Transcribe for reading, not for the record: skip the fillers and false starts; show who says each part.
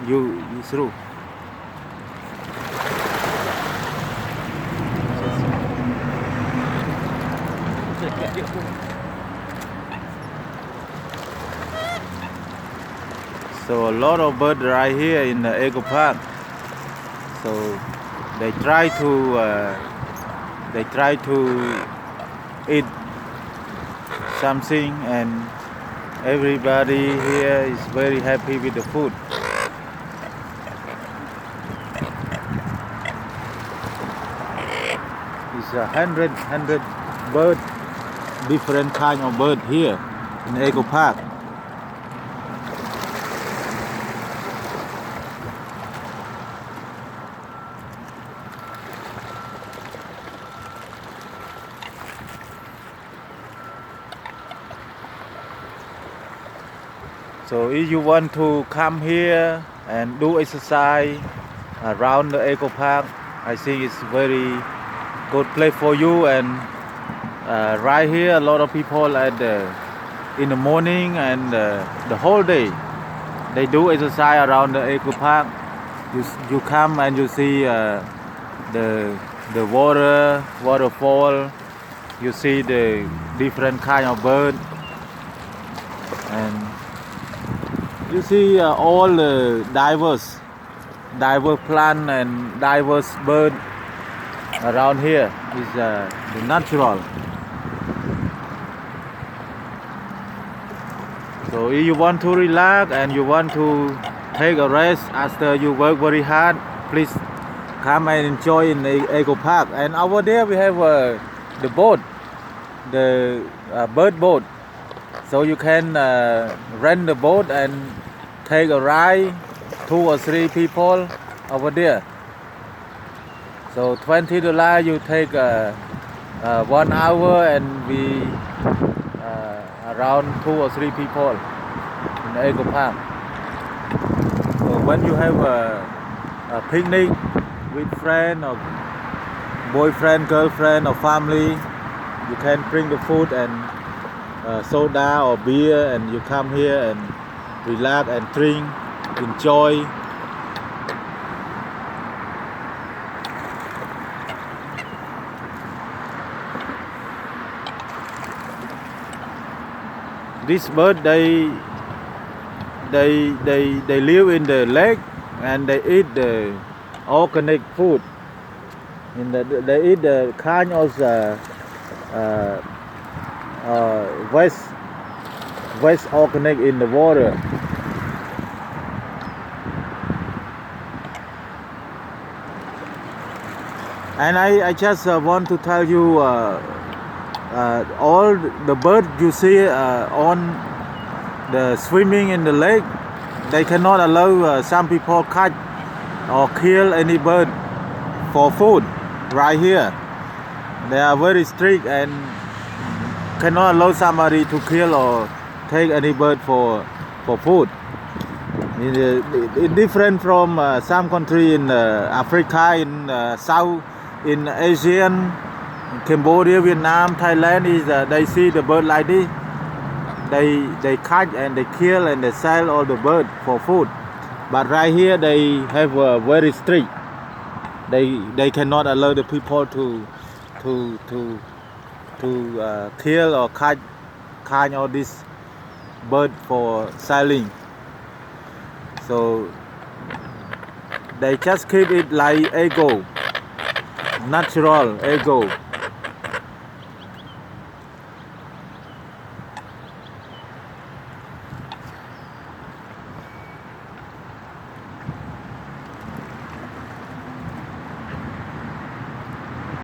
Speaker 1: you through. So a lot of birds right here in the Eco Park. So they try to eat something, and everybody here is very happy with the food. It's a hundred bird, different kind of bird here in Eco Park. So if you want to come here and do exercise around the Eco Park, I think it's very good place for you. And right here, a lot of people in the morning and the whole day, they do exercise around the Eco Park. You come and you see the waterfall. You see the different kind of bird, and you see all the diverse plant and diverse bird around here. Is the natural. So if you want to relax and you want to take a rest after you work very hard, please come and enjoy in the Eco Park. And over there we have the boat, the bird boat. So you can rent the boat and take a ride, 2 or 3 people over there. So $20 you take 1 hour, and we around 2 or 3 people in the Eco Park. So when you have a picnic with friend or boyfriend, girlfriend or family, you can bring the food and soda or beer, and you come here and relax and drink, enjoy. This bird they live in the lake, and they eat the organic food. They eat the kind of waste organic in the water. And I just want to tell you, all the birds you see on the swimming in the lake, they cannot allow some people catch or kill any bird for food right here. They are very strict and cannot allow somebody to kill or take any bird for food. It's different from some country in Africa, in South, in Asian, Cambodia, Vietnam, Thailand. They see the bird like this, they catch and they kill and they sell all the bird for food. But right here they have very strict. They cannot allow the people to kill or catch all this bird for selling. So they just keep it like ego, natural ego.